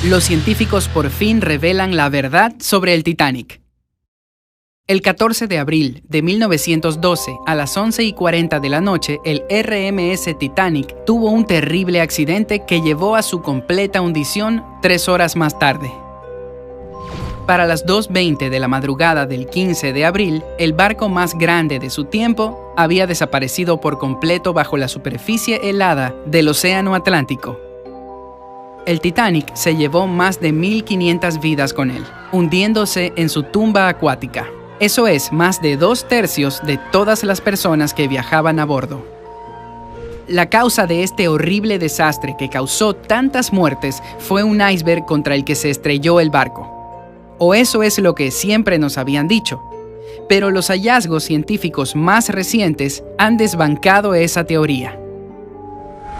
Los científicos por fin revelan la verdad sobre el Titanic. El 14 de abril de 1912, a las 11:40 de la noche, el RMS Titanic tuvo un terrible accidente que llevó a su completa hundición 3 horas más tarde. Para las 2:20 de la madrugada del 15 de abril, el barco más grande de su tiempo había desaparecido por completo bajo la superficie helada del Océano Atlántico. El Titanic se llevó más de 1.500 vidas con él, hundiéndose en su tumba acuática. Eso es, más de 2/3 de todas las personas que viajaban a bordo. La causa de este horrible desastre que causó tantas muertes fue un iceberg contra el que se estrelló el barco. O eso es lo que siempre nos habían dicho. Pero los hallazgos científicos más recientes han desbancado esa teoría.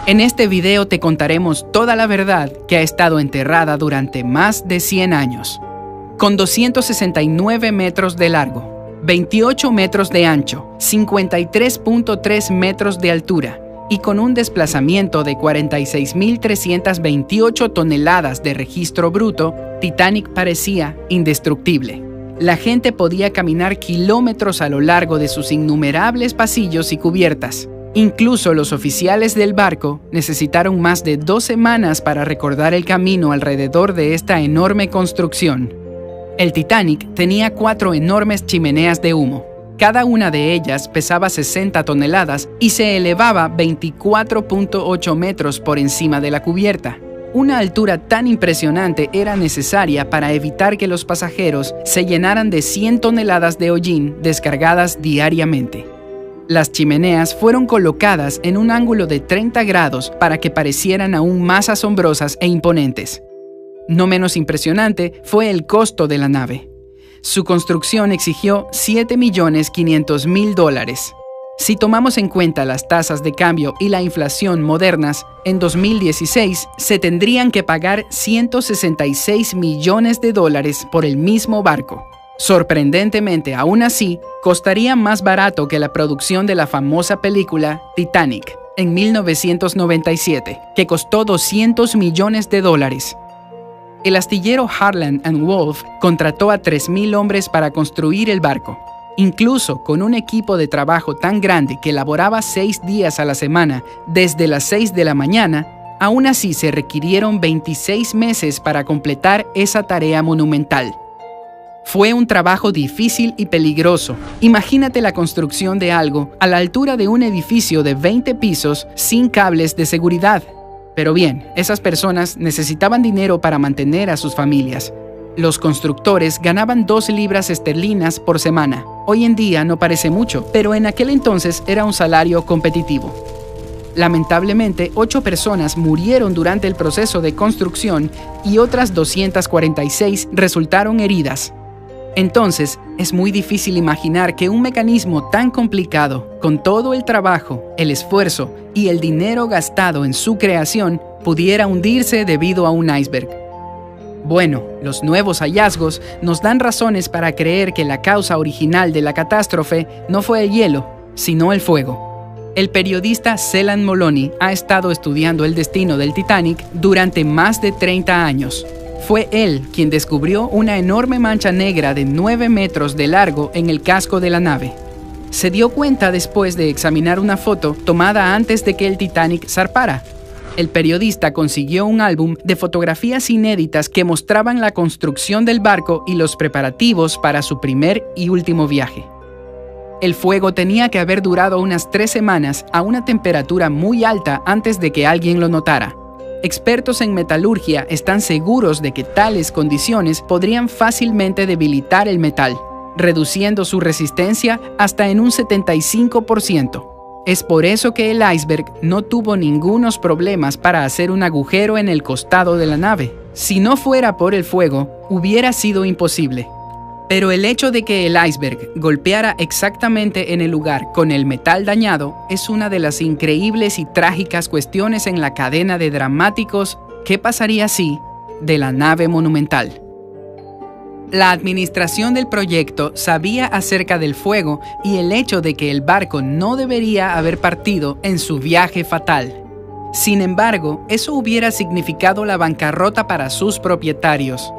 En este video te contaremos toda la verdad que ha estado enterrada durante más de 100 años. Con 269 metros de largo, 28 metros de ancho, 53.3 metros de altura y con un desplazamiento de 46.328 toneladas de registro bruto, Titanic parecía indestructible. La gente podía caminar kilómetros a lo largo de sus innumerables pasillos y cubiertas. Incluso los oficiales del barco necesitaron más de 2 semanas para recordar el camino alrededor de esta enorme construcción. El Titanic tenía 4 enormes chimeneas de humo. Cada una de ellas pesaba 60 toneladas y se elevaba 24.8 metros por encima de la cubierta. Una altura tan impresionante era necesaria para evitar que los pasajeros se llenaran de 100 toneladas de hollín descargadas diariamente. Las chimeneas fueron colocadas en un ángulo de 30 grados para que parecieran aún más asombrosas e imponentes. No menos impresionante fue el costo de la nave. Su construcción exigió $7.500.000. Si tomamos en cuenta las tasas de cambio y la inflación modernas, en 2016 se tendrían que pagar $166 millones por el mismo barco. Sorprendentemente, aún así, costaría más barato que la producción de la famosa película Titanic en 1997, que costó $200 millones. El astillero Harland & Wolff contrató a 3.000 hombres para construir el barco. Incluso con un equipo de trabajo tan grande que laboraba 6 días a la semana, desde las 6 de la mañana, aún así se requirieron 26 meses para completar esa tarea monumental. Fue un trabajo difícil y peligroso. Imagínate la construcción de algo a la altura de un edificio de 20 pisos sin cables de seguridad. Pero bien, esas personas necesitaban dinero para mantener a sus familias. Los constructores ganaban 2 libras esterlinas por semana. Hoy en día no parece mucho, pero en aquel entonces era un salario competitivo. Lamentablemente, 8 personas murieron durante el proceso de construcción y otras 246 resultaron heridas. Entonces, es muy difícil imaginar que un mecanismo tan complicado, con todo el trabajo, el esfuerzo y el dinero gastado en su creación, pudiera hundirse debido a un iceberg. Bueno, los nuevos hallazgos nos dan razones para creer que la causa original de la catástrofe no fue el hielo, sino el fuego. El periodista Celan Moloney ha estado estudiando el destino del Titanic durante más de 30 años. Fue él quien descubrió una enorme mancha negra de 9 metros de largo en el casco de la nave. Se dio cuenta después de examinar una foto tomada antes de que el Titanic zarpara. El periodista consiguió un álbum de fotografías inéditas que mostraban la construcción del barco y los preparativos para su primer y último viaje. El fuego tenía que haber durado unas 3 semanas a una temperatura muy alta antes de que alguien lo notara. Expertos en metalurgia están seguros de que tales condiciones podrían fácilmente debilitar el metal, reduciendo su resistencia hasta en un 75%. Es por eso que el iceberg no tuvo ningunos problemas para hacer un agujero en el costado de la nave. Si no fuera por el fuego, hubiera sido imposible. Pero el hecho de que el iceberg golpeara exactamente en el lugar con el metal dañado es una de las increíbles y trágicas cuestiones en la cadena de dramáticos ¿qué pasaría si? De la nave monumental. La administración del proyecto sabía acerca del fuego y el hecho de que el barco no debería haber partido en su viaje fatal. Sin embargo, eso hubiera significado la bancarrota para sus propietarios.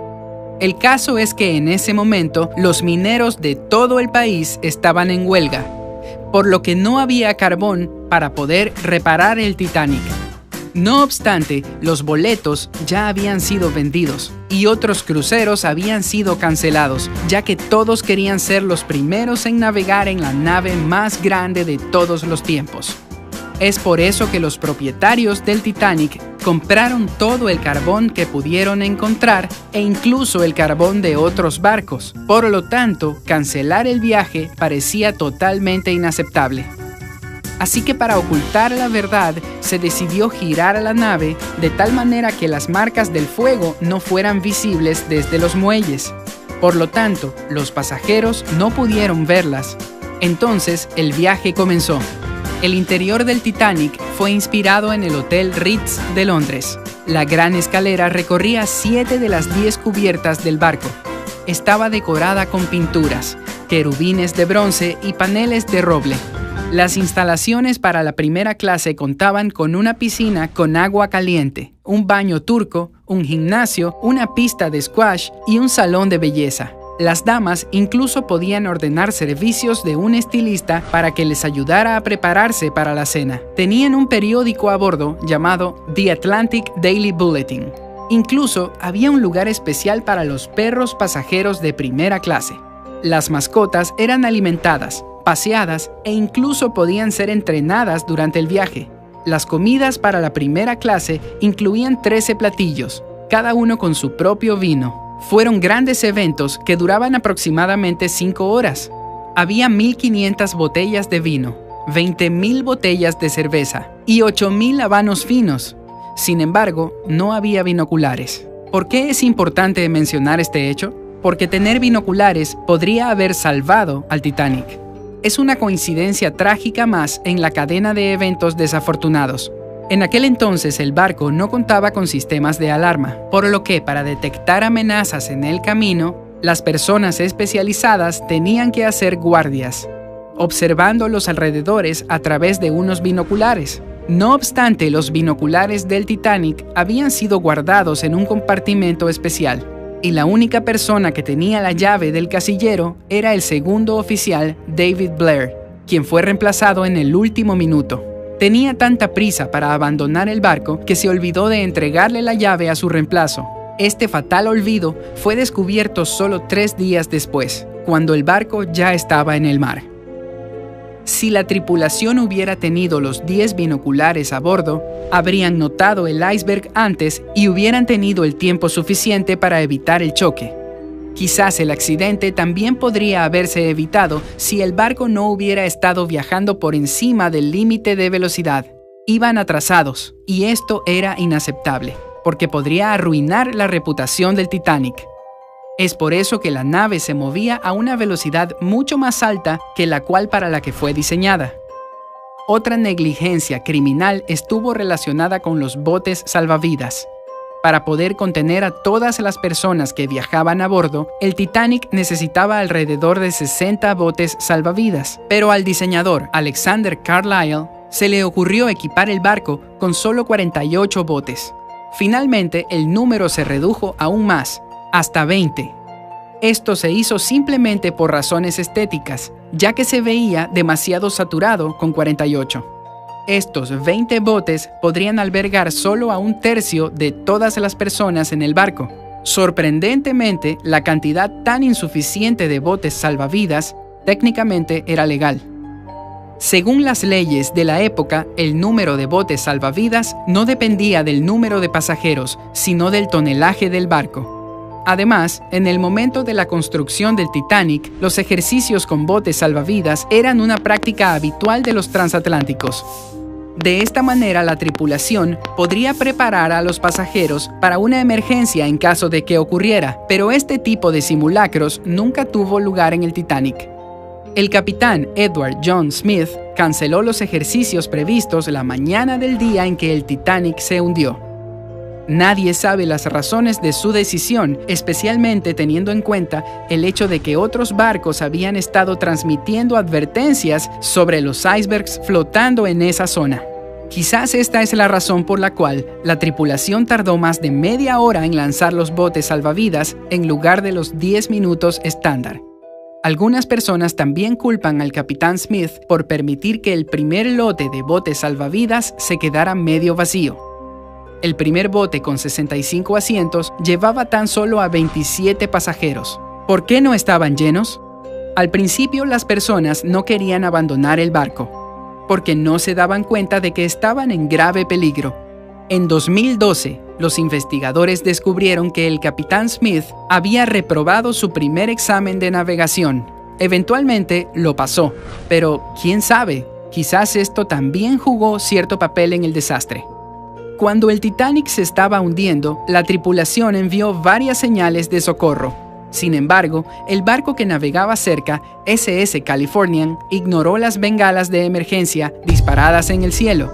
El caso es que en ese momento los mineros de todo el país estaban en huelga, por lo que no había carbón para poder reparar el Titanic. No obstante, los boletos ya habían sido vendidos y otros cruceros habían sido cancelados, ya que todos querían ser los primeros en navegar en la nave más grande de todos los tiempos. Es por eso que los propietarios del Titanic compraron todo el carbón que pudieron encontrar e incluso el carbón de otros barcos. Por lo tanto, cancelar el viaje parecía totalmente inaceptable. Así que para ocultar la verdad, se decidió girar a la nave de tal manera que las marcas del fuego no fueran visibles desde los muelles. Por lo tanto, los pasajeros no pudieron verlas. Entonces, el viaje comenzó. El interior del Titanic fue inspirado en el Hotel Ritz de Londres. La gran escalera recorría 7 de las 10 cubiertas del barco. Estaba decorada con pinturas, querubines de bronce y paneles de roble. Las instalaciones para la primera clase contaban con una piscina con agua caliente, un baño turco, un gimnasio, una pista de squash y un salón de belleza. Las damas incluso podían ordenar servicios de un estilista para que les ayudara a prepararse para la cena. Tenían un periódico a bordo llamado The Atlantic Daily Bulletin. Incluso había un lugar especial para los perros pasajeros de primera clase. Las mascotas eran alimentadas, paseadas e incluso podían ser entrenadas durante el viaje. Las comidas para la primera clase incluían 13 platillos, cada uno con su propio vino. Fueron grandes eventos que duraban aproximadamente 5 horas. Había 1.500 botellas de vino, 20.000 botellas de cerveza y 8.000 habanos finos. Sin embargo, no había binoculares. ¿Por qué es importante mencionar este hecho? Porque tener binoculares podría haber salvado al Titanic. Es una coincidencia trágica más en la cadena de eventos desafortunados. En aquel entonces el barco no contaba con sistemas de alarma, por lo que para detectar amenazas en el camino, las personas especializadas tenían que hacer guardias, observando los alrededores a través de unos binoculares. No obstante, los binoculares del Titanic habían sido guardados en un compartimento especial, y la única persona que tenía la llave del casillero era el segundo oficial David Blair, quien fue reemplazado en el último minuto. Tenía tanta prisa para abandonar el barco que se olvidó de entregarle la llave a su reemplazo. Este fatal olvido fue descubierto solo 3 días después, cuando el barco ya estaba en el mar. Si la tripulación hubiera tenido los 10 binoculares a bordo, habrían notado el iceberg antes y hubieran tenido el tiempo suficiente para evitar el choque. Quizás el accidente también podría haberse evitado si el barco no hubiera estado viajando por encima del límite de velocidad. Iban atrasados, y esto era inaceptable, porque podría arruinar la reputación del Titanic. Es por eso que la nave se movía a una velocidad mucho más alta que la cual para la que fue diseñada. Otra negligencia criminal estuvo relacionada con los botes salvavidas. Para poder contener a todas las personas que viajaban a bordo, el Titanic necesitaba alrededor de 60 botes salvavidas. Pero al diseñador Alexander Carlisle se le ocurrió equipar el barco con solo 48 botes. Finalmente, el número se redujo aún más, hasta 20. Esto se hizo simplemente por razones estéticas, ya que se veía demasiado saturado con 48. Estos 20 botes podrían albergar solo a 1/3 de todas las personas en el barco. Sorprendentemente, la cantidad tan insuficiente de botes salvavidas técnicamente era legal. Según las leyes de la época, el número de botes salvavidas no dependía del número de pasajeros, sino del tonelaje del barco. Además, en el momento de la construcción del Titanic, los ejercicios con botes salvavidas eran una práctica habitual de los transatlánticos. De esta manera, la tripulación podría preparar a los pasajeros para una emergencia en caso de que ocurriera, pero este tipo de simulacros nunca tuvo lugar en el Titanic. El capitán Edward John Smith canceló los ejercicios previstos la mañana del día en que el Titanic se hundió. Nadie sabe las razones de su decisión, especialmente teniendo en cuenta el hecho de que otros barcos habían estado transmitiendo advertencias sobre los icebergs flotando en esa zona. Quizás esta es la razón por la cual la tripulación tardó más de media hora en lanzar los botes salvavidas en lugar de los 10 minutos estándar. Algunas personas también culpan al capitán Smith por permitir que el primer lote de botes salvavidas se quedara medio vacío. El primer bote con 65 asientos llevaba tan solo a 27 pasajeros. ¿Por qué no estaban llenos? Al principio las personas no querían abandonar el barco, porque no se daban cuenta de que estaban en grave peligro. En 2012, los investigadores descubrieron que el capitán Smith había reprobado su primer examen de navegación. Eventualmente lo pasó, pero quién sabe, quizás esto también jugó cierto papel en el desastre. Cuando el Titanic se estaba hundiendo, la tripulación envió varias señales de socorro. Sin embargo, el barco que navegaba cerca, SS Californian, ignoró las bengalas de emergencia disparadas en el cielo.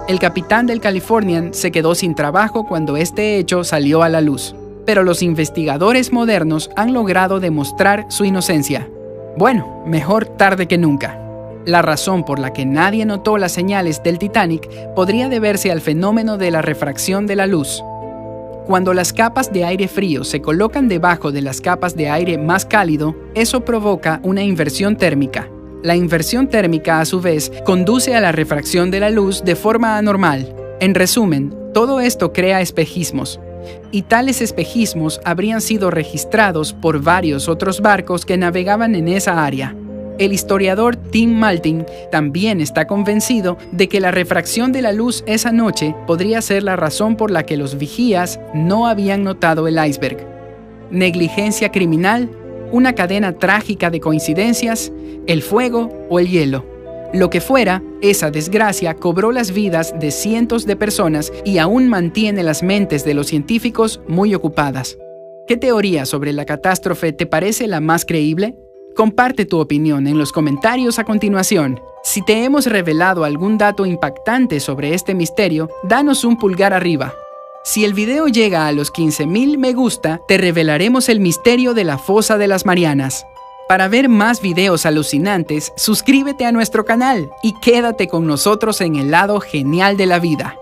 El capitán del Californian se quedó sin trabajo cuando este hecho salió a la luz, pero los investigadores modernos han logrado demostrar su inocencia. Bueno, mejor tarde que nunca. La razón por la que nadie notó las señales del Titanic podría deberse al fenómeno de la refracción de la luz. Cuando las capas de aire frío se colocan debajo de las capas de aire más cálido, eso provoca una inversión térmica. La inversión térmica, a su vez, conduce a la refracción de la luz de forma anormal. En resumen, todo esto crea espejismos. Y tales espejismos habrían sido registrados por varios otros barcos que navegaban en esa área. El historiador Tim Maltin también está convencido de que la refracción de la luz esa noche podría ser la razón por la que los vigías no habían notado el iceberg. Negligencia criminal, una cadena trágica de coincidencias, el fuego o el hielo. Lo que fuera, esa desgracia cobró las vidas de cientos de personas y aún mantiene las mentes de los científicos muy ocupadas. ¿Qué teoría sobre la catástrofe te parece la más creíble? Comparte tu opinión en los comentarios a continuación. Si te hemos revelado algún dato impactante sobre este misterio, danos un pulgar arriba. Si el video llega a los 15,000 me gusta, te revelaremos el misterio de la Fosa de las Marianas. Para ver más videos alucinantes, suscríbete a nuestro canal y quédate con nosotros en el lado genial de la vida.